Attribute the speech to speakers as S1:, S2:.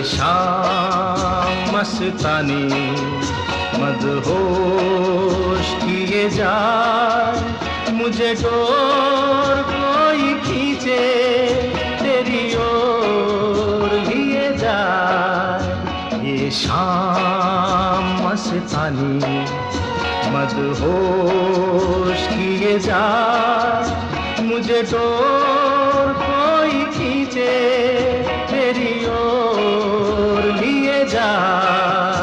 S1: शाम मस्तानी मदहोश किए जाए, मुझे डोर कोई खींचे तेरी ओर लिए जाए। ये शाम मस्तानी मदहोश किए जाए, मुझे डोर कोई खींचे तेरी ओर लिए जाए।